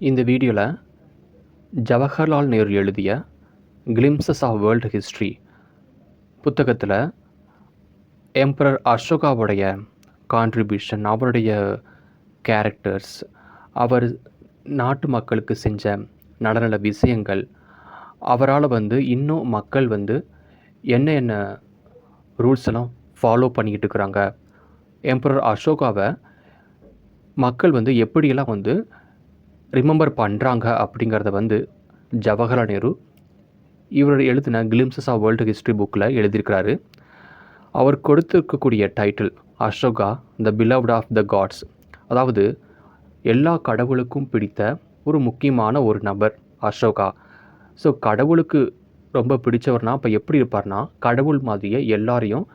இந்த வீடியோவில் ஜவஹர்லால் நேரு எழுதிய கிளிம்சஸ் ஆஃப் வேர்ல்டு ஹிஸ்ட்ரி புத்தகத்தில் எம்பரர் அசோகாவுடைய கான்ட்ரிபியூஷன், அவருடைய கேரக்டர்ஸ், அவர் நாட்டு மக்களுக்கு செஞ்ச நல்ல நல்ல விஷயங்கள், அவரால் இன்னும் மக்கள் என்ன என்ன ரூல்ஸ் எல்லாம் ஃபாலோ பண்ணிக்கிட்டு இருக்கிறாங்க, எம்பரர் அசோகாவை மக்கள் எப்படியெல்லாம் ரிமெம்பர் பண்ணுறாங்க அப்படிங்கிறத ஜவஹர்லால் நேரு இவர் எழுதின கிளிம்சஸ் ஆஃப் வேர்ல்டு ஹிஸ்ட்ரி புக்கில் எழுதியிருக்கிறாரு. அவர் கொடுத்துருக்கக்கூடிய title Ashoka the beloved of the gods, அதாவது எல்லா கடவுளுக்கும் பிடித்த ஒரு முக்கியமான ஒரு நபர் அசோகா. ஸோ கடவுளுக்கு ரொம்ப பிடிச்சவர்னா அப்போ எப்படி இருப்பார்னா, கடவுள் மாதிரியே எல்லாரையும்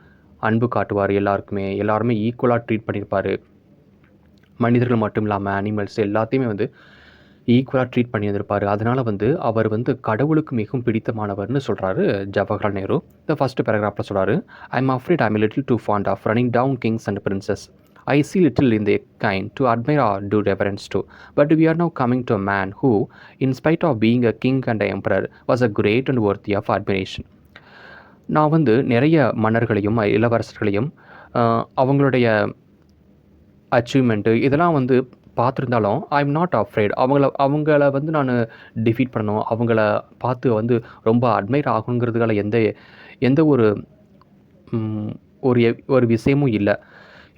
அன்பு காட்டுவார், எல்லாருமே ஈக்குவலாக ட்ரீட் பண்ணியிருப்பார். மனிதர்கள் மட்டும் இல்லாமல் அனிமல்ஸ் எல்லாத்தையுமே ஈக்குவலாக ட்ரீட் பண்ணி வந்திருப்பார். அதனால் அவர் கடவுளுக்கு மிகவும் பிடித்தமானவர்னு சொல்கிறாரு ஜவஹர்லால் நேரு. இந்த ஃபஸ்ட்டு பேராகிராஃபில் சொல்கிறாரு, I'm afraid I'm little too fond of running down kings and princes. I see little in their kind to admire or do reverence to. But we are now coming to a man who, in spite of being a king and an emperor, was a great and worthy of admiration. நான் நிறைய மன்னர்களையும் இளவரசர்களையும் அவங்களுடைய achievement இதெல்லாம் பார்த்துருந்தாலும் I am not afraid. அவங்கள நான் defeat பண்ணணும், அவங்கள பார்த்து ரொம்ப அட்மைர் ஆகணுங்கிறதுக்கால எந்த ஒரு ஒரு விஷயமும் இல்லை.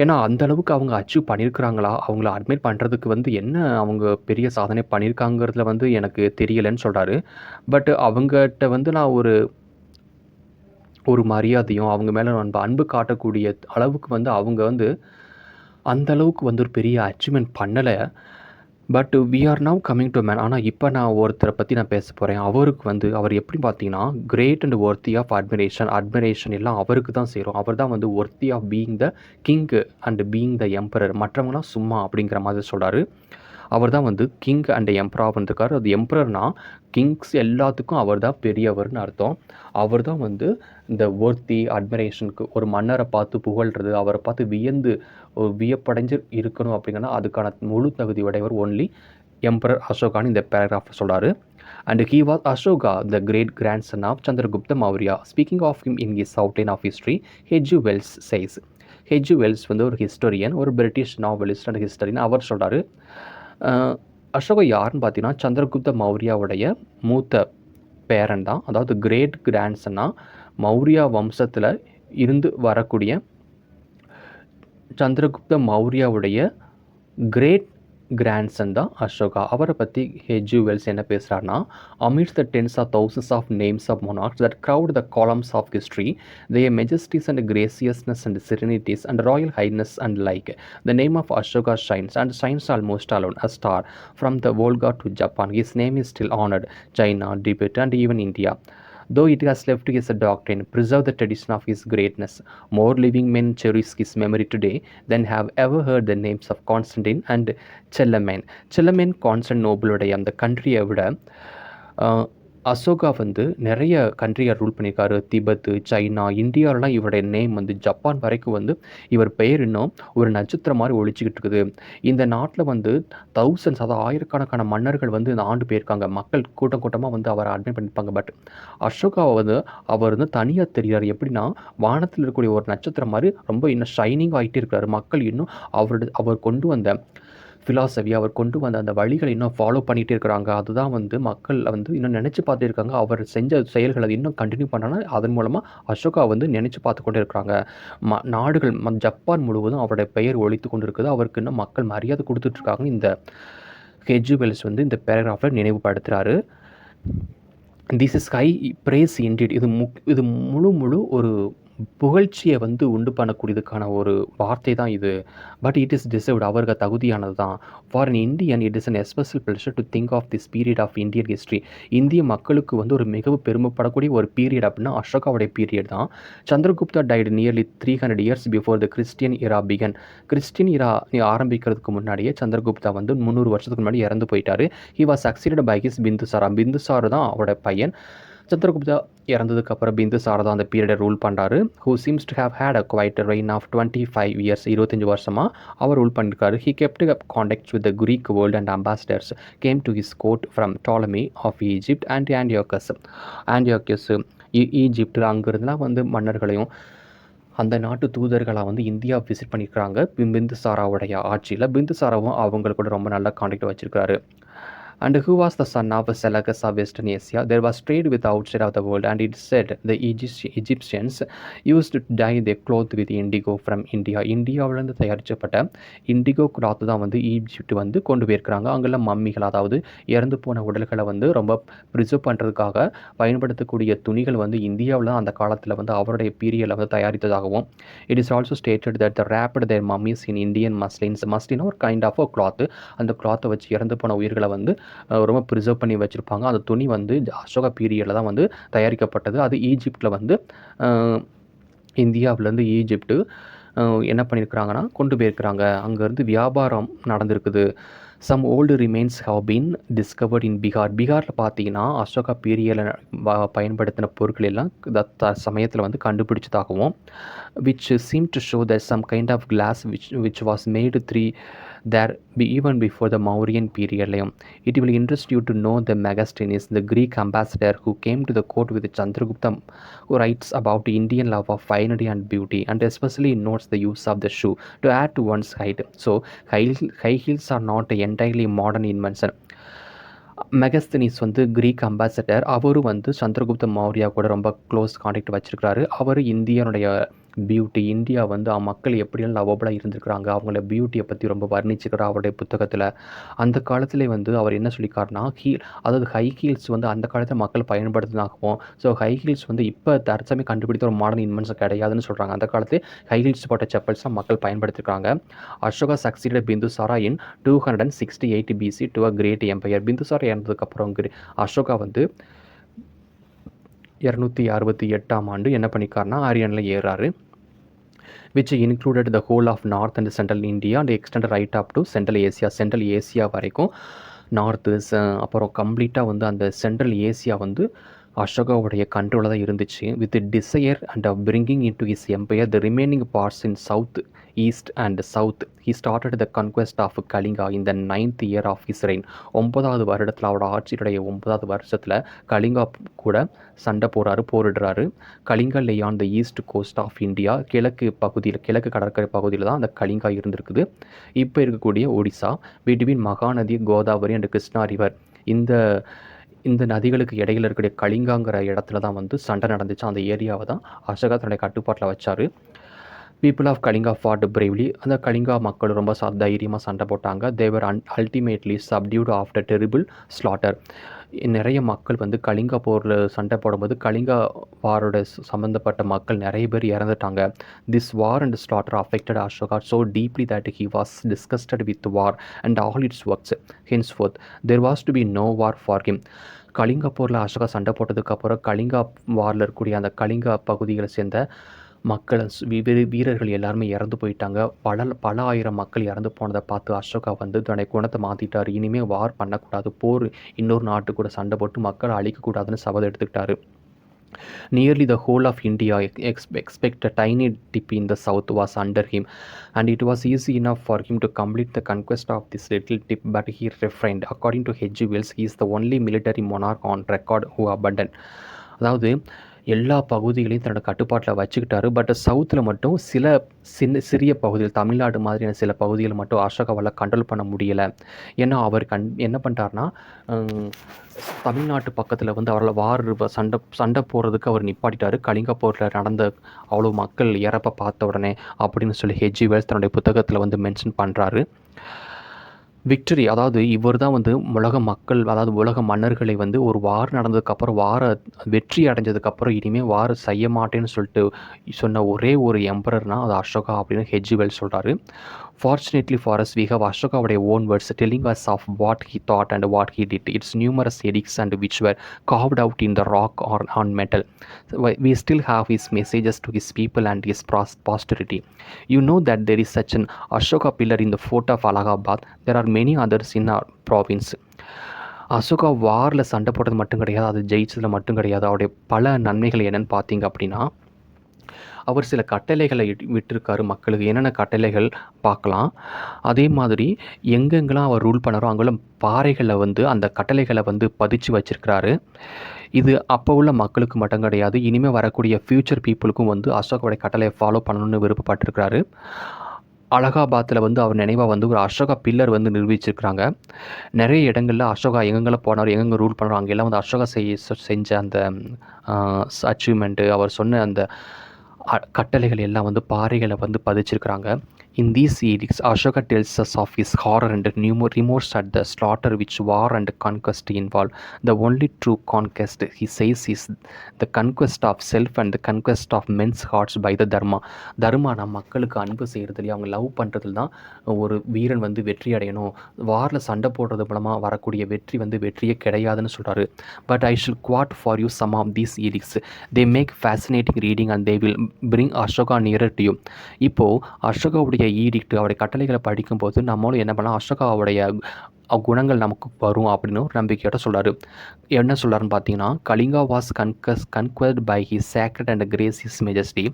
ஏன்னா அந்தளவுக்கு அவங்க அச்சீவ் பண்ணியிருக்கிறாங்களா, அவங்கள அட்மைர் பண்ணுறதுக்கு என்ன அவங்க பெரிய சாதனை பண்ணியிருக்காங்கிறதுல எனக்கு தெரியலைன்னு சொல்கிறாரு. பட் அவங்ககிட்ட நான் ஒரு மரியாதையும் அவங்க மேலே அன்பு காட்டக்கூடிய அளவுக்கு அவங்க அந்தளவுக்கு ஒரு பெரிய அச்சீவ்மெண்ட் பண்ணலை. But we are now coming to man. ஆனால் இப்போ நான் ஒருத்தரை பற்றி நான் பேச போகிறேன். அவருக்கு அவர் எப்படி பார்த்தீங்கன்னா great and worthy of admiration எல்லாம் அவருக்கு தான் சேரும். அவர் தான் worthy of being the king and being the emperor. மற்றவங்களாம் சும்மா அப்படிங்கிற மாதிரி சொல்கிறாரு. அவர் தான் கிங் அண்ட் எம்பரா வந்திருக்காரு. அது எம்பரர்னா கிங்ஸ் எல்லாத்துக்கும் அவர் தான் பெரியவர்னு அர்த்தம். அவர் தான் இந்த ஒர்த்தி அட்மிரேஷனுக்கு ஒரு மன்னரை பார்த்து புகழ்கிறது, அவரை பார்த்து வியப்படைஞ்சு இருக்கணும் அப்படிங்கன்னா அதுக்கான முழு தகுதி உடையவர் ஒன்லி எம்பரர் அசோகான்னு இந்த பேராகிராஃபில் சொல்கிறாரு. And he was Ashoka the great grandson of Chandragupta Maurya. Speaking of him in his outline of history, H G Wells says. H G Wells ஒரு ஹிஸ்டோரியன், ஒரு பிரிட்டிஷ் நாவலிஸ்ட் அண்ட் ஹிஸ்டரியன். அவர் சொல்கிறாரு, அசோகா யாருன்னு பார்த்தீங்கன்னா சந்திரகுப்த மௌரியாவுடைய மூத்த பேரன் தான். அதாவது கிரேட் கிராண்ட்சன்னா மௌரியா வம்சத்தில் இருந்து வரக்கூடிய சந்திரகுப்த மௌரியாவுடைய கிரேட் கிராண்ட்சன் தான் அசோகா. அவரை பற்றி ஹெஜ் வெல்ஸ் என்ன பேசுகிறாருன்னா, amidst the tens of thousands of names of monarchs that crowd the columns of history, their majesties and graciousness and serenities and royal highness and like, the name of Ashoka shines almost alone, a star from the Volga to Japan. His name is still honored China, Tibet and even India. Though it has left his doctrine, preserve the tradition of his greatness. More living men cherish his memory today than have ever heard the names of Constantine and Charlemagne. Charlemagne கான்ஸ்டன்டினோபிளுடைய அந்த கண்ட்ரியை விட அசோகா நிறைய கண்ட்ரியை rule பண்ணியிருக்காரு. Tibet, China, இந்தியாவிலலாம் இவருடைய name Japan வரைக்கும் இவர் பெயர் இன்னும் ஒரு நட்சத்திரம் மாதிரி ஒழிச்சிக்கிட்டு இருக்குது. இந்த நாட்டில் தௌசண்ட்ஸ், அதாவது ஆயிரக்கணக்கான மன்னர்கள் இந்த ஆண்டு போயிருக்காங்க. மக்கள் கூட்டமாக அவரை அட்மைட் பண்ணியிருப்பாங்க. பட் அசோகாவை அவர் தனியாக தெரிகிறார். எப்படின்னா வானத்தில் இருக்கக்கூடிய ஒரு நட்சத்திரம் மாதிரி ரொம்ப இன்னும் ஷைனிங் ஆகிட்டே இருக்கிறார். மக்கள் இன்னும் அவர் கொண்டு வந்த ஃபிலாசபி, அவர் கொண்டு வந்த அந்த வழிகளை இன்னும் ஃபாலோ பண்ணிகிட்டே இருக்கிறாங்க. அதுதான் மக்கள் இன்னும் நினச்சி பார்த்துட்டு இருக்காங்க. அவர் செஞ்ச செயல்களை இன்னும் கண்டினியூ பண்ணனா அதன் மூலமாக அசோகா நினச்சி பார்த்து கொண்டே இருக்கிறாங்க. நாடுகள் ஜப்பான் முழுவதும் அவருடைய பெயர் ஒழித்து கொண்டு இருக்குது. அவருக்கு இன்னும் மக்கள் மரியாதை கொடுத்துட்ருக்காங்க. இந்த ஹெஜ் வெல்ஸ் இந்த பேராகிராஃபில் நினைவுபடுத்துகிறாரு. This is high praise indeed. இது முழு ஒரு புகழ்ச்சியை உண்டு பண்ணக்கூடியதுக்கான ஒரு வார்த்தை தான் இது. But it is deserved. அவருக்கு தகுதியானது தான். For an Indian it is an especial pleasure to think of this period of Indian history. இந்திய மக்களுக்கு ஒரு மிகவும் பெருமைப்படக்கூடிய ஒரு பீரியட் அப்படின்னா அசோகாவுடைய பீரியட் தான். Chandragupta died nearly 300 years before the Christian era began. Christian era ஆரம்பிக்கிறதுக்கு முன்னாடியே சந்திரகுப்தா 300 வருஷத்துக்கு முன்னாடி இறந்து போயிட்டார். He was succeeded by his Bindusara. Bindusar தான் அவரோட பையன். சந்திரகுப்தா இறந்ததுக்கு அப்புறம் பிந்துசாரா தான் அந்த பீரியடை ரூல் பண்ணுறாரு. Who seems to have had a quiet reign of 25 years, 25 வருஷமாக அவர் ரூல் பண்ணியிருக்காரு. He kept up contacts with the Greek world and ambassadors came to his court from Ptolemy of Egypt and Antiochus Egypt அங்கிருந்துலாம் வந்து மன்னர்களையும் அந்த நாட்டு தூதர்களாக வந்து India visit பண்ணியிருக்கிறாங்க. பிந்துசாராவுடைய ஆட்சியில் பிந்துசாராவும் அவங்களுக்கு கூட ரொம்ப நல்ல கான்டாக்ட் வச்சிருக்காரு. And who was the son of Seleucus of Western Asia. There was trade with the outside of the world, and it said the Egyptians used to dye their cloth with indigo from India. இந்தியாவிலேருந்து தயாரிக்கப்பட்ட indigo cloth தான் வந்து Egypt வந்து கொண்டு போயிருக்கிறாங்க. அங்கெல்லாம் மம்மிகள், அதாவது இறந்து போன உடல்களை வந்து ரொம்ப ப்ரிசர்வ் பண்ணுறதுக்காக பயன்படுத்தக்கூடிய துணிகள் வந்து இந்தியாவில் அந்த காலத்தில் வந்து அவருடைய பீரியடில் வந்து தயாரித்ததாகவும், it is also stated that the wrapped their mummies in Indian muslins. Muslin ஒரு கைண்ட் ஆஃப் கிளாத். அந்த கிளாத்தை வச்சு இறந்து போன உயிர்களை வந்து ரொம்ப ப்ரிசர்வ் பண்ணி வச்சுருப்பாங்க. அந்த துணி வந்து அசோகா பீரியடில் தான் வந்து தயாரிக்கப்பட்டது. அது ஈஜிப்டில் வந்து இந்தியாவிலேருந்து ஈஜிப்டு என்ன பண்ணியிருக்கிறாங்கன்னா கொண்டு போயிருக்கிறாங்க. அங்கேருந்து வியாபாரம் நடந்திருக்குது. Some old remains have been discovered in Bihar. பீகாரில் பார்த்தீங்கன்னா அசோகா பீரியடில் பயன்படுத்தின பொருட்கள் எல்லாம் சமயத்தில் வந்து கண்டுபிடிச்சதாகவும், which seemed to show that some kind of glass which was made there even before the Mauryan period. It will interest you to know the Megasthenes, the Greek ambassador who came to the court with Chandragupta, who writes about Indian love of finery and beauty, and especially notes the use of the shoe to add to one's height. So high heels are not entirely modern invention. Megasthenes வந்து Greek ambassador. அவரும் வந்து சந்திரகுப்த மௌரியா கூட ரொம்ப close contact வச்சுருக்கிறாரு. அவர் இந்தியனுடைய beauty, India வந்து மக்கள் எப்படியெல்லாம் லவபுளாக இருந்திருக்கிறாங்க, அவங்கள பியூட்டியை பற்றி ரொம்ப வர்ணிச்சுக்கிறார் அவருடைய புத்தகத்தில். அந்த காலத்தில் வந்து அவர் என்ன சொல்லியிருக்காருனா, அதாவது ஹை ஹீல்ஸ் வந்து அந்த காலத்தில் மக்கள் பயன்படுத்தினாகவும், ஸோ ஹை ஹீல்ஸ் வந்து இப்போ தற்சமயம் கண்டுபிடித்த ஒரு மாடர்ன் இன்வென்ஷன் கிடையாதுன்னு சொல்கிறாங்க. அந்த காலத்தில் ஹை ஹீல்ஸ் போட்ட செப்பல்ஸ் தான் மக்கள் பயன்படுத்திருக்காங்க. Ashoka succeeded Bindusara in 268 BC to a great empire. Bindusara இறந்ததுக்கப்புறம் அசோகா வந்து 268ஆம் ஆண்டு என்ன பண்ணிக்காருனா ஆரியனில் ஏறாரு. which included the whole of North and Central India and extended right up to Central Asia. Central Asia வரைக்கும் நார்த்து அப்புறம் கம்ப்ளீட்டாக வந்து அந்த சென்ட்ரல் ஏசியா வந்து அசோகாவுடைய கண்ட்ரோலில் தான் இருந்துச்சு. With desire and bringing in to his empire the remaining parts in south, east and south. He started the conquest of Kalinga in the 9th year of his reign. 9வது வருடத்தில் அவரோட ஆட்சியுடைய 9வது வருஷத்தில் கலிங்கா கூட சண்டை போரிடுறாரு. Kalinga lay on the east coast of India. கிழக்கு கடற்கரை பகுதியில் தான் அந்த கலிங்கா இருந்திருக்குது. இப்போ இருக்கக்கூடிய Odisha. Between Mahanadi, Godavari and Krishna river. இந்த நதிகளுக்கு இடையில் இருக்கக்கூடிய கலிங்காங்கிற இடத்துல தான் வந்து சண்டை நடந்துச்சு. அந்த ஏரியாவை தான் அசோகா தன்னுடைய கட்டுப்பாட்டில் வச்சார். People of Kalinga fought bravely. அந்த கலிங்கா மக்கள் ரொம்ப தைரியமாக சண்டை போட்டாங்க. They were ultimately subdued after terrible slaughter. நிறைய மக்கள் வந்து கலிங்கா போரில் சண்டை போடும்போது கலிங்கா வாரோட சம்மந்தப்பட்ட மக்கள் நிறைய பேர் இறந்துட்டாங்க. This war and slaughter affected Ashoka so deeply that he was disgusted with war and all its works. Henceforth there was to be no war for him. Kalinga போரில் அசோகா சண்டை போட்டதுக்கப்புறம் கலிங்கா வாரில் இருக்கக்கூடிய அந்த கலிங்கா பகுதிகளை சேர்ந்த மக்கள் வீரர்கள் எல்லாருமே இறந்து போயிட்டாங்க. பல ஆயிரம் மக்கள் இறந்து போனதை பார்த்து அசோகா வந்து தன்னுடைய குணத்தை மாற்றிட்டார். இனிமேல் வார் பண்ணக்கூடாது, போர் இன்னொரு நாட்டு கூட சண்டை போட்டு மக்களை அழிக்கக்கூடாதுன்னு சபதம் எடுத்துக்கிட்டாரு. Nearly the whole of India, except a tiny tip in the south, was under him, and it was easy enough for him to complete the conquest of this little tip, but he refrained. According to H.G. Wells, he is the only military monarch on record who abandoned. அதாவது எல்லா பகுதிகளையும் தன்னோட கட்டுப்பாட்டில் வச்சுக்கிட்டாரு. But சவுத்தில் மட்டும் சிறிய பகுதிகள், தமிழ்நாடு மாதிரியான சில பகுதிகளை மட்டும் அசோகாவால் கண்ட்ரோல் பண்ண முடியலை. ஏன்னா அவர் என்ன பண்ணிட்டார்னா, தமிழ்நாட்டு பக்கத்தில் வந்து அவரால் சண்டை போடுறதுக்கு அவர் நிப்பாட்டிட்டார். கலிங்கா போரில் நடந்த அவ்வளோ மக்கள் இறப்பை பார்த்த உடனே அப்படின்னு சொல்லி ஹெச்ஜி வெல்ஸ் தன்னுடைய புத்தகத்தில் வந்து மென்ஷன் பண்ணுறாரு. விக்டரி, அதாவது இவர் தான் வந்து உலக மக்கள், அதாவது உலக மன்னர்களை வந்து ஒரு வார் நடந்ததுக்கப்புறம், வெற்றி அடைஞ்சதுக்கப்புறம் இனிமேல் வார் செய்ய மாட்டேன்னு சொல்லிட்டு சொன்ன ஒரே ஒரு எம்பரர்னா அது அசோகா அப்படின்னு ஹெச்ஜி வெல்ஸ் சொல்கிறாரு. Fortunately for us, we have Ashoka's own words telling us of what he thought and what he did. Its numerous edicts and which were carved out in the rock or on metal. We still have his messages to his people and his posterity. You know that there is such an Ashoka pillar in the fort of Allahabad. There are many others in our province. Ashoka வாரில் சண்டை போட்டது மட்டும் கிடையாது, அது ஜெயிச்சதில் மட்டும் கிடையாது. அவருடைய பல நன்மைகள் என்னென்னு பார்த்தீங்க அப்படின்னா, அவர் சில கட்டளைகளை விட்டிருக்காரு மக்களுக்கு. என்னென்ன கட்டளைகள் பார்க்கலாம். அதே மாதிரி எங்கெங்கெல்லாம் அவர் ரூல் பண்ணாரோ அங்கெல்லாம் பாறைகளில் வந்து அந்த கட்டளைகளை வந்து பதிச்சு வச்சிருக்கிறாரு. இது அப்போ உள்ள மக்களுக்கு மட்டும் கிடையாது, இனிமேல் வரக்கூடிய ஃப்யூச்சர் பீப்புளுக்கும் வந்து அசோகாவுடைய கட்டளையை ஃபாலோ பண்ணணும்னு விருப்பப்பட்டிருக்கிறாரு. அலகாபாத்தில் வந்து அவர் நினைவாக வந்து ஒரு அசோகா பில்லர் வந்து நிரூபிச்சிருக்கிறாங்க. நிறைய இடங்களில் அசோகா எங்கெங்கெல்லாம் போனார், எங்கெங்கே ரூல் பண்ணாரோ அங்கெல்லாம் வந்து அசோகா செஞ்ச அந்த அச்சீவ்மெண்ட்டு, அவர் சொன்ன அந்த கட்டளைகள் எல்லாம் வந்து பாறைகளை வந்து பதிச்சிருக்கிறாங்க. In these edicts, Ashoka tells us of his horror and remorse at the slaughter which war and conquest involve. The only true conquest, he says, is the conquest of self and the conquest of men's hearts by the dharma. தர்மானா மக்களுக்கு அன்பு செய்கிறதுலையும் அவங்க love பண்ணுறதுல தான் ஒரு வீரன் வந்து வெற்றி அடையணும். வாரில் சண்டை போடுறது மூலமாக வரக்கூடிய வெற்றி வந்து வெற்றியே கிடையாதுன்னு சொல்கிறாரு. But I shall quote for you some of these edicts. They make fascinating reading and they will bring Ashoka nearer to you. இப்போது அசோகாவுடைய ஈடிக்ட், அவருடைய கட்டளைகளை படிக்கும்போது நம்மளும் என்ன பண்ணலாம், அசோகாவுடைய குணங்கள் நமக்கு வரும் அப்படின்னு ஒரு நம்பிக்கையோட சொல்கிறாரு. என்ன சொல்கிறாருன்னு பார்த்தீங்கன்னா, Kalinga was conquered by his sacred and grace his majesty.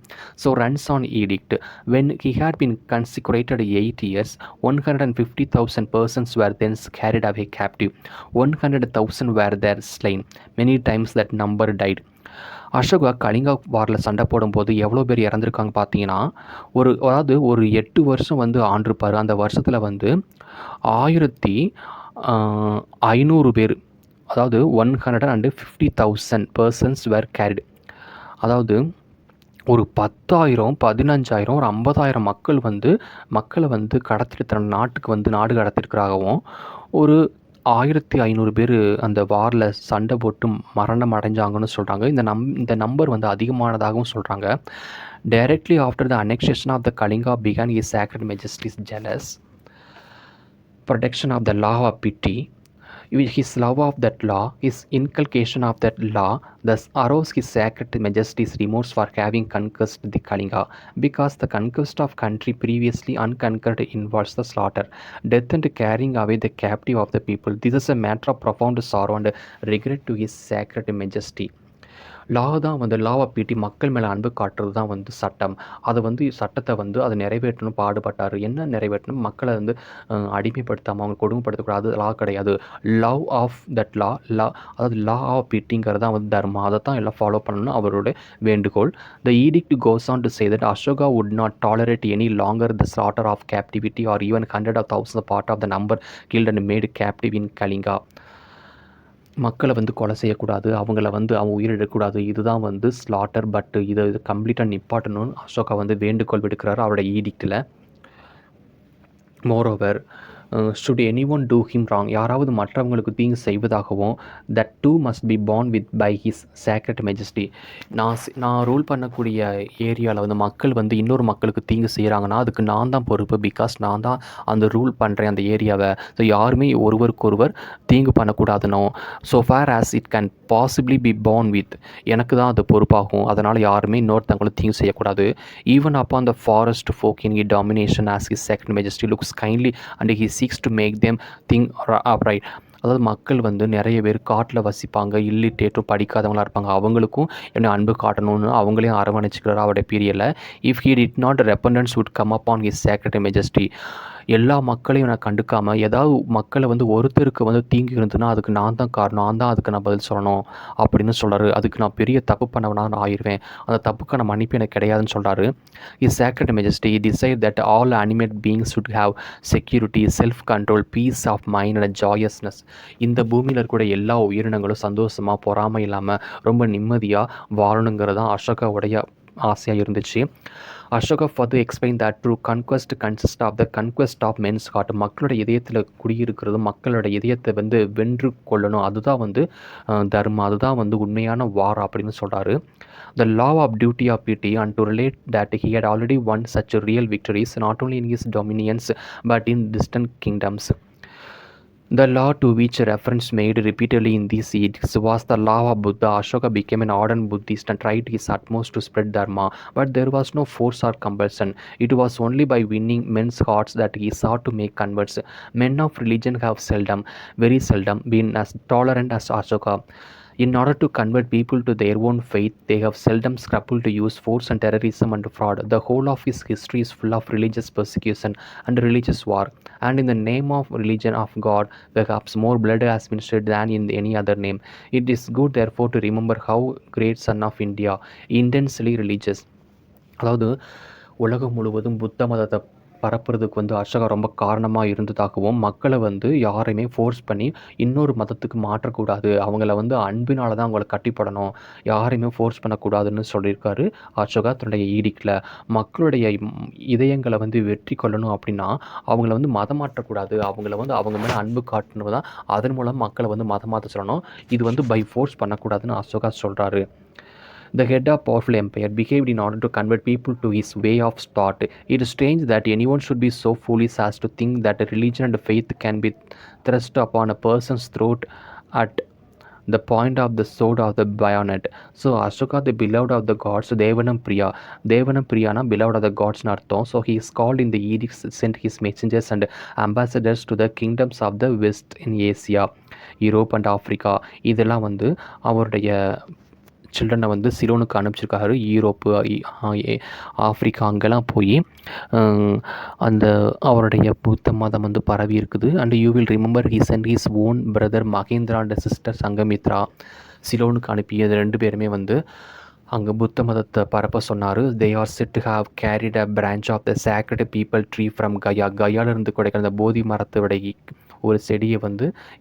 So runs on edict. When he had been consecrated 8 years, 150,000 persons were then carried away captive. 100,000 were there slain. Many times that number died. Ashoka Kalinga வாரில் சண்டை போடும்போது எவ்வளோ பேர் இறந்துருக்காங்க பார்த்தீங்கன்னா, ஒரு 8 வருஷம் வந்து ஆண்டிருப்பார். அந்த வருஷத்தில் வந்து 1500 பேர், அதாவது 150,000 பர்சன்ஸ் வேர் கேரிடு. அதாவது ஒரு 10,000, 15,000, ஒரு 50,000 மக்களை வந்து கடத்திட்டு தன் நாட்டுக்கு வந்து நாடு கடத்திருக்கிறாகவும், ஒரு 1500 பேர் அந்த வாரில் சண்டை போட்டு மரணம் அடைஞ்சாங்கன்னு சொல்கிறாங்க. இந்த நம்பர் வந்து அதிகமானதாகவும் சொல்கிறாங்க. Directly after the annexation of the Kalinga began his sacred majesty's jealous protection of the law of pity. His love of that law, his inculcation of that law, thus arose his sacred majesty's remorse for having conquered the Kalinga, because the conquest of country previously unconquered involves the slaughter, death and carrying away the captive of the people. This is a matter of profound sorrow and regret to his sacred majesty. லா தான் வந்து law of பிட்டி, மக்கள் மேலே அன்பு காட்டுறது தான் வந்து சட்டம். அதை வந்து சட்டத்தை வந்து அதை நிறைவேற்றணும் பாடுபட்டார். என்ன நிறைவேற்றணும், மக்களை வந்து அடிமைப்படுத்தாமல் அவங்க கொடுமைப்படுத்தக்கூடாது, லா கிடையாது. லவ் ஆஃப் தட் லா, அதாவது லா ஆஃப் பிட்டிங்கிறது தான் வந்து தர்மா, அதை தான் எல்லாம் ஃபாலோ பண்ணணும்னு அவரோட வேண்டுகோள். The edict goes on to say that Ashoka would not tolerate any longer the slaughter of captivity or even 100,000 part of the number killed and made captive in Kalinga. மக்களை வந்து கொலை செய்யக்கூடாது, அவங்கள வந்து அவங்க உயிரிழக்கக்கூடாது, இதுதான் வந்து ஸ்லாட்டர். பட் இதை கம்ப்ளீட்டாக நிப்பாட்டணும்னு அசோகா வந்து வேண்டுகோள் விடுக்கிறாரு அவரோட ஈடிக்டில். Moreover, should anyone do him wrong, யாராவது மற்றவங்களுக்கு தீங்கு செய்வதாகவும், that too must be borne with by his sacred majesty. நான் ரூல் பண்ணக்கூடிய ஏரியாவில் வந்து மக்கள் வந்து இன்னொரு மக்களுக்கு தீங்கு செய்கிறாங்கன்னா அதுக்கு நான் தான் பொறுப்பு. பிகாஸ் நான் தான் அந்த ரூல் பண்ணுறேன் அந்த ஏரியாவை. ஸோ யாருமே ஒருவருக்கொருவர் தீங்கு பண்ணக்கூடாதுனோ, so far as it can possibly be borne with, எனக்கு தான் அது பொறுப்பாகும். அதனால் யாருமே இன்னொருத்தவங்களும் தீங்கு செய்யக்கூடாது. Even upon the forest folk in his domination as his sacred majesty looks kindly and he seeks to make them think upright. அதாவது மக்கள் வந்து நிறைய பேர் காட்டில் வசிப்பாங்க, இல்லிட்டேட்டும் படிக்காதவங்களாக இருப்பாங்க, அவங்களுக்கும் என்ன அன்பு காட்டணும்னு அவங்களையும் அரவணைச்சிக்கிறார் அவருடைய பீரியடில். If he did not repentance would come up on his sacred majesty. எல்லா மக்களையும் நான் கண்டுக்காமல் ஏதாவது மக்களை வந்து ஒருத்தருக்கு வந்து தீங்கு இருந்ததுன்னா அதுக்கு நான் தான் காரணம், நான் தான் அதுக்கு நான் பதில் சொல்லணும் அப்படின்னு சொல்கிறாரு. அதுக்கு நான் பெரிய தப்பு பண்ணவனா நான் ஆயிடுவேன், அந்த தப்புக்கான மன்னிப்பு எனக்கு கிடையாதுன்னு சொல்கிறாரு. Is sacred majesty decide that all animate beings should have security, self control, peace of mind and joyousness. இந்த பூமியில் இருக்கக்கூடிய எல்லா உயிரினங்களும் சந்தோஷமாக பொறாமை இல்லாமல் ரொம்ப நிம்மதியாக வாழணுங்கிறது தான் அசோகாவுடைய ஆசையாக இருந்துச்சு. Ashoka further explained that true conquest consists of the conquest of men's heart. மக்களோட இதயத்தில் குடியிருக்கிறது, மக்களோட இதயத்தை வந்து வென்று கொள்ளணும், அதுதான் வந்து தர்மம், அதுதான் வந்து உண்மையான வார் அப்படின்னு சொல்கிறாரு. The law of duty of pity, and to relate that he had already won such real victories not only in his dominions but in distant kingdoms. The law to which reference made repeatedly in these edicts was the law of Buddha. Ashoka became an ardent Buddhist and tried his utmost to spread Dharma, but there was no force or compulsion. It was only by winning men's hearts that he sought to make converts. Men of religion have seldom, very seldom, been as tolerant as Ashoka. In order to convert people to their own faith, they have seldom scrupled to use force and terrorism and fraud. The whole of his history is full of religious persecution and religious war, and in the name of religion of God, perhaps more blood has been shed than in any other name. It is good, therefore, to remember how great son of India, intensely religious. அதாவது உலகம் முழுவதும் புத்த மதத்தை பரப்புறதுக்கு அசோகா ரொம்ப காரணமாக இருந்ததாகவும், மக்களை யாரையுமே ஃபோர்ஸ் பண்ணி இன்னொரு மதத்துக்கு மாற்றக்கூடாது, அவங்கள அன்பினால தான் அவங்கள கட்டிப்படணும், யாரையுமே ஃபோர்ஸ் பண்ணக்கூடாதுன்னு சொல்லியிருக்காரு அசோகா தன்னுடைய ஈடிக்கில். மக்களுடைய இதயங்களை வெற்றி கொள்ளணும் அப்படின்னா அவங்கள மதம் மாற்றக்கூடாது, அவங்கள அவங்க மேலே அன்பு காட்டணும் தான், அதன் மூலம் மக்களை மதம் மாற்ற சொல்லணும், இது பை ஃபோர்ஸ் பண்ணக்கூடாதுன்னு அசோகா சொல்கிறாரு. The head of powerful empire behaved in order to convert people to his way of thought. It is strange that anyone should be so foolish as to think that a religion and faith can be thrust upon a person's throat at the point of the sword of the bayonet. So Ashoka, the beloved of the gods, Devanam Priya. Devanam Priyana, beloved of the gods Nartham. So he is called in the edicts, sent his messengers and ambassadors to the kingdoms of the west in Asia, Europe and Africa. இதெல்லாம் அவருடைய சில்ட்ரனை சிலோனுக்கு அனுப்பிச்சிருக்காரு. Europe, Africa அங்கெல்லாம் போய் அந்த அவருடைய புத்த மதம் பரவி இருக்குது. And you will remember he sent his own brother Mahendra and sister Sanghamitra சிலோனுக்கு அனுப்பியது. 2 பேருமே அங்கே புத்த மதத்தை பரப்ப சொன்னார். They are said to have carried a branch of the sacred peepal tree from Gaya. கயாவிலிருந்து கிடைக்கிற அந்த போதி மரத்துடைய ஒரு செடியை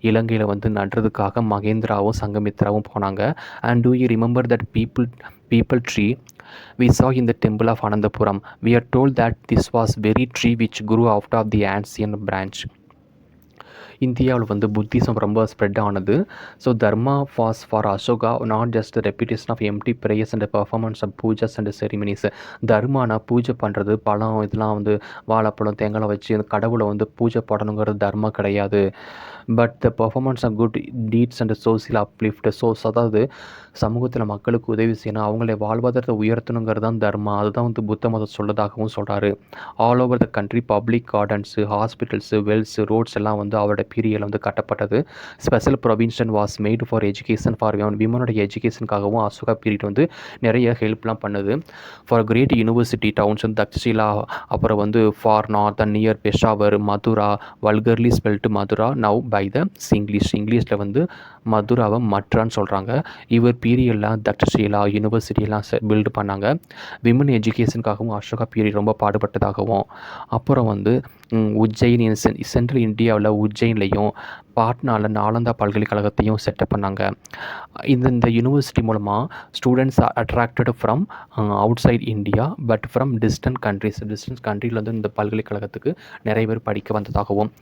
இலங்கையில் நடுறதுக்காக மகேந்திராவும் சங்கமித்ராவும் போனாங்க. And do you remember that people tree we saw in the temple of Anandapuram? We are told that this was very tree which grew out of the ancient branch. இந்தியாவில் புத்திசம் ரொம்ப ஸ்ப்ரெட் ஆனது. So dharma was for Ashoka not just repetition of empty prayers and performance of pujas and ceremonies. தர்மானா பூஜை பண்ணுறது, பழம் இதெல்லாம் வாழைப்பழம் தேங்காய் வச்சு அந்த கடவுளை பூஜை பண்ணணுங்கிறது தர்மா கிடையாது. But the performance of good deeds and social uplift. அதாவது சமூகத்தில் மக்களுக்கு உதவி செய்யணும், அவங்களுடைய வாழ்வாதாரத்தை உயர்த்தணுங்கிறது தான் தர்மா. அதுதான் புத்த மதம் சொல்லதாகவும் சொல்கிறாரு. All over the country public gardens, hospitals, wells, roads எல்லாம் அவரோட பீரியடில் கட்டப்பட்டது. Special provision was made for education for விமனுடைய எஜுகேஷனுக்காகவும் அசோகா பீரியட் நிறைய ஹெல்ப்லாம் பண்ணுது. For great university towns Taxila, அப்புறம் far north and near Peshawar, Mathura, vulgarly spelt Mathura now by the இங்கிலீஷில் மதுராவை மற்றான்னு சொல்கிறாங்க. இவர் பீரியட்லாம் தக்ஷிலா யூனிவர்சிட்டியெல்லாம் பில்டு பண்ணாங்க. விமன் எஜுகேஷனுக்காகவும் அசோகா பீரியட் ரொம்ப பாடுபட்டதாகவும், அப்புறம் உஜ்ஜைன் சென்ட்ரல் இந்தியாவில் உஜ்ஜைன்லையும் பாட்னாவில் நாலந்தா பல்கலைக்கழகத்தையும் செட்டப் பண்ணாங்க. இந்த யூனிவர்சிட்டி மூலமாக students attracted from outside India but from distant கண்ட்ரியில் இந்த பல்கலைக்கழகத்துக்கு நிறைய பேர் படிக்க வந்ததாகவும்,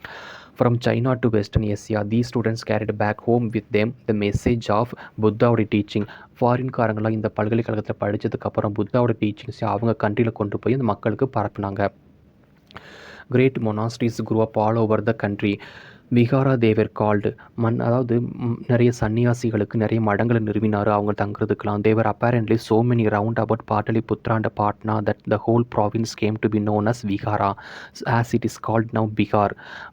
from China to western Asia these students carried back home with them the message of புத்தாவுடைய டீச்சிங். ஃபாரின்காரங்களாம் இந்த பல்கலைக்கழகத்தில் படித்ததுக்கப்புறம் புத்தாவோட டீச்சிங்ஸை அவங்க கண்ட்ரியில் கொண்டு போய் அந்த மக்களுக்கு பரப்புனாங்க. Great monasteries grew up all over the country. Vihara they were called அதாவது நிறைய சன்னியாசிகளுக்கு நிறைய மடங்களை நிறுவினார் அவங்க தங்குறதுக்கெலாம். They were apparently so many round about Pataliputra and Patna that the whole province came to be known as Vihara as it is called now Bihar.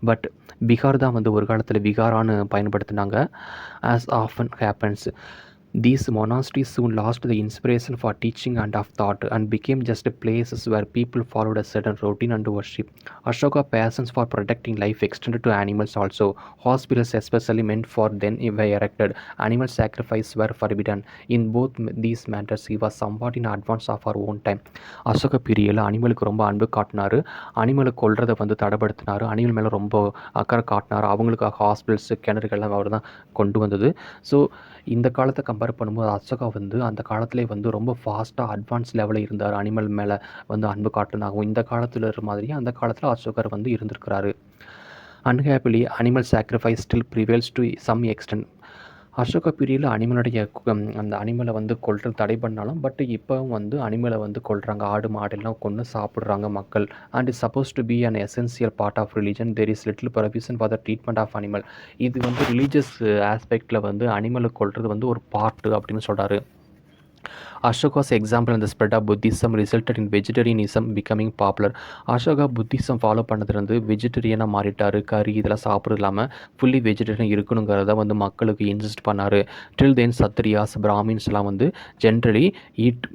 But Bihar தான் ஒரு காலத்தில் விகாரான்னு பயன்படுத்தினாங்க. as often happens, these monasteries soon lost the inspiration for teaching and of thought and became just places where people followed a certain routine and worship. Ashoka's passion for protecting life extended to animals also. Hospitals especially meant for them were erected. Animal sacrifice were forbidden. In both these matters he was somewhat in advance of our own time. Ashoka பீரியடில் அனிமலுக்கு ரொம்ப அன்பு காட்டினார், அனிமலை கொல்றதை தடைப்படுத்தினார், animal மேலே ரொம்ப அக்கறை காட்டினார், அவங்களுக்காக hospitals கிணறுகள்லாம் அவர் தான் கொண்டு வந்தது. ஸோ இந்த காலத்தை கம்பேர் பண்ணும்போது அசோகா அந்த காலத்திலே ரொம்ப ஃபாஸ்ட்டாக அட்வான்ஸ் லெவலில் இருந்தார். அனிமல் மேலே அன்பு காட்டுனாகவும் இந்த காலத்தில் இருக்கிற மாதிரி அந்த காலத்தில் அசோகர் இருந்திருக்கிறாரு. Unhappily animal sacrifice still prevails to some extent. Ashoka பீரியடில் அனிமலுடைய அந்த அனிமலை வந்து கொல்றது தடை பண்ணாலும் பட் இப்போவும் வந்து அனிமலை வந்து கொல்றாங்க. ஆடு மாடெல்லாம் கொன்று சாப்பிட்றாங்க மக்கள். And it suppose to be an essential part of religion. There is little provision for the treatment of animal. இது வந்து ரிலீஜியஸ் ஆஸ்பெக்டில் வந்து அனிமலை கொல்றது வந்து ஒரு பார்ட்டு அப்படின்னு சொல்கிறாரு. Ashoka's example in the spread of Buddhism resulted in vegetarianism becoming popular. Ashoka Buddhism follow பண்ணதுலேருந்து வெஜிடேரியனாக மாறிட்டார். கறி இதெல்லாம் சாப்பிட்றது இல்லாமல் ஃபுல்லி வெஜிடேரியன் இருக்கணுங்கிறத வந்து மக்களுக்கு இன்சிஸ்ட் பண்ணார். டில் தென் சத்ரியாஸ் பிராமின்ஸ்லாம் வந்து ஜென்ரலி ஈட்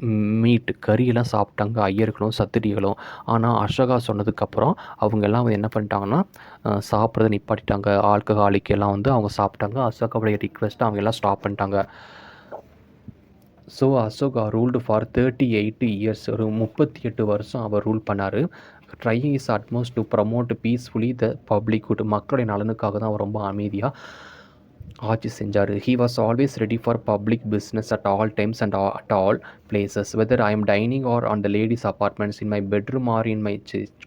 மீட் கறியெல்லாம் சாப்பிட்டாங்க ஐயர்களும் சத்திரிகளும். ஆனால் அசோகா சொன்னதுக்கப்புறம் அவங்க எல்லாம் வந்து என்ன பண்ணிட்டாங்கன்னா சாப்பிட்றத நிப்பாட்டிட்டாங்க. ஆல்கஹாலிக் எல்லாம் வந்து அவங்க சாப்பிட்டாங்க. அசோகாவுடைய ரிக்வெஸ்ட்டை அவங்க எல்லாம் ஸ்டாப் பண்ணிட்டாங்க. So Ashoka ruled for 38 years. ஒரு 38 வருஷம் அவர் ரூல் பண்ணார். Trying is utmost to promote peacefully the public good. மக்களுடைய நலனுக்காக தான் அவர் ரொம்ப அமைதியாக ஆட்சி செஞ்சார். He was always ready for public business at all times and at all places. Whether I am dining or on the ladies apartments, in my bedroom or in my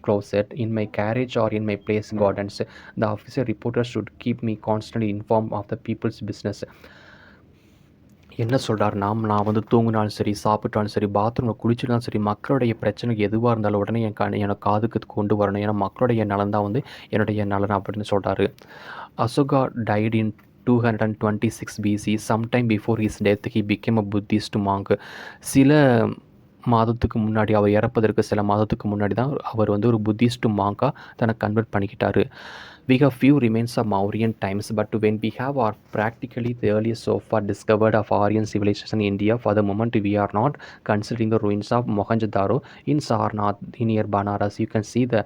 closet, in my carriage or in my place gardens, the officer reporter should keep me constantly informed of the people's business. என்ன சொல்கிறாருன்னா, நான் வந்து தூங்கினாலும் சரி, சாப்பிட்டாலும் சரி, பாத்ரூமில் குளிச்சிட்டாலும் சரி, மக்களுடைய பிரச்சனைக்கு எதுவாக இருந்தாலும் உடனே எனக்கு காதுக்கு கொண்டு வரணும். ஏன்னா மக்களுடைய நலன் தான் வந்து என்னுடைய நலன் அப்படின்னு சொல்கிறாரு. Ashoka tight in 226 BC. Sometime before his death, he became a Buddhist monk. சில மாதத்துக்கு முன்னாடி, அவர் இறப்பதற்கு சில மாதத்துக்கு முன்னாடி தான் அவர் வந்து ஒரு புத்திஸ்ட் மாங்காக தன்னை convert பண்ணிக்கிட்டாரு. We have few remains of Mauryan times, but when we have are practically the earliest so far discovered of Aryan civilization in India. For the moment, we are not considering the ruins of Mohenjo-daro in Sarnath near Banaras. You can see the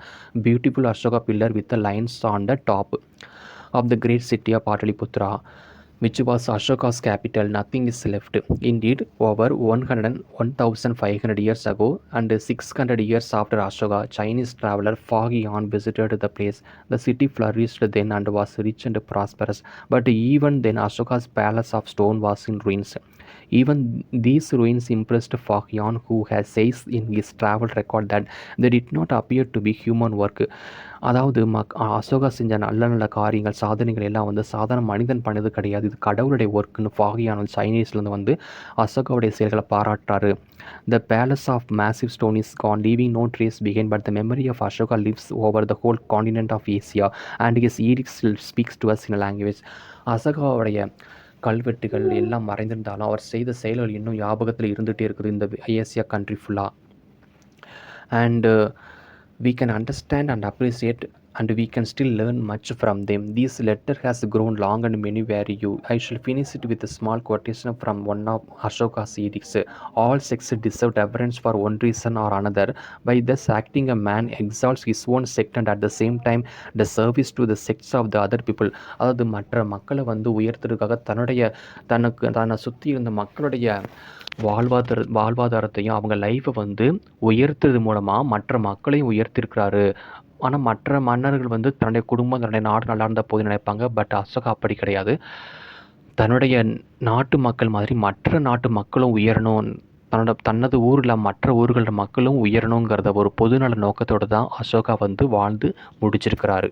beautiful Ashoka pillar with the lines on the top of the great city of Pataliputra, which was Ashoka's capital. Nothing is left. Indeed, over 1,500 years ago and 600 years after Ashoka, Chinese traveler Fa Yan visited the place. The city flourished then and was rich and prosperous. But even then, Ashoka's palace of stone was in ruins. Even these ruins impressed Fa Yan, who has says in his travel record that they did not appear to be human work. அதாவது அசோகா செஞ்ச நல்ல நல்ல காரியங்கள் சாதனைகள் எல்லாம் வந்து சாதாரண மனிதன் பண்ணது கிடையாது, இது கடவுளுடைய ஒர்க்குன்னு ஃபாகியான சைனீஸ்லேருந்து வந்து அசோகாவுடைய செயல்களை பாராட்டுறாரு. The palace of massive stone is gone, leaving no trace behind, but the memory of Ashoka lives over the whole continent of Asia, and his edict still speaks to us in a language. அசோகாவுடைய கல்வெட்டுகள் எல்லாம் மறைந்திருந்தாலும் அவர் செய்த செயல்கள் இன்னும் ஞாபகத்தில் இருந்துகிட்டே இருக்குது இந்த Asia country ஃபுல்லாக. And we can understand and appreciate, and we can still learn much from them. This letter has grown long and many vary you. I shall finish it with a small quotation from one of Ashoka's edicts. All sects deserve reverence for one reason or another. By thus acting, a man exalts his own sect and at the same time the service to the sects of the other people. அதாவது மற்ற மக்களை வந்து உயர்த்துறதுக்காக தன்னை சுற்றி இருந்த மக்களுடைய வாழ்வாதாரத்தையும் அவங்க லைஃப்பை வந்து உயர்த்துறது மூலமாக மற்ற மக்களையும் உயர்த்திருக்கிறாரு. ஆனால் மற்ற மன்னர்கள் வந்து தன்னுடைய குடும்பம் தன்னுடைய நாடு நல்லா இருந்தால் போதும் நினைப்பாங்க. பட் அசோகா அப்படி கிடையாது. தன்னுடைய நாட்டு மக்கள் மாதிரி மற்ற நாட்டு மக்களும் உயரணும், தனது ஊரில் மற்ற ஊர்களோட மக்களும் உயரணுங்கிறத ஒரு பொதுநல நோக்கத்தோடு தான் அசோகா வந்து வாழ்ந்து முடிச்சிருக்கிறாரு.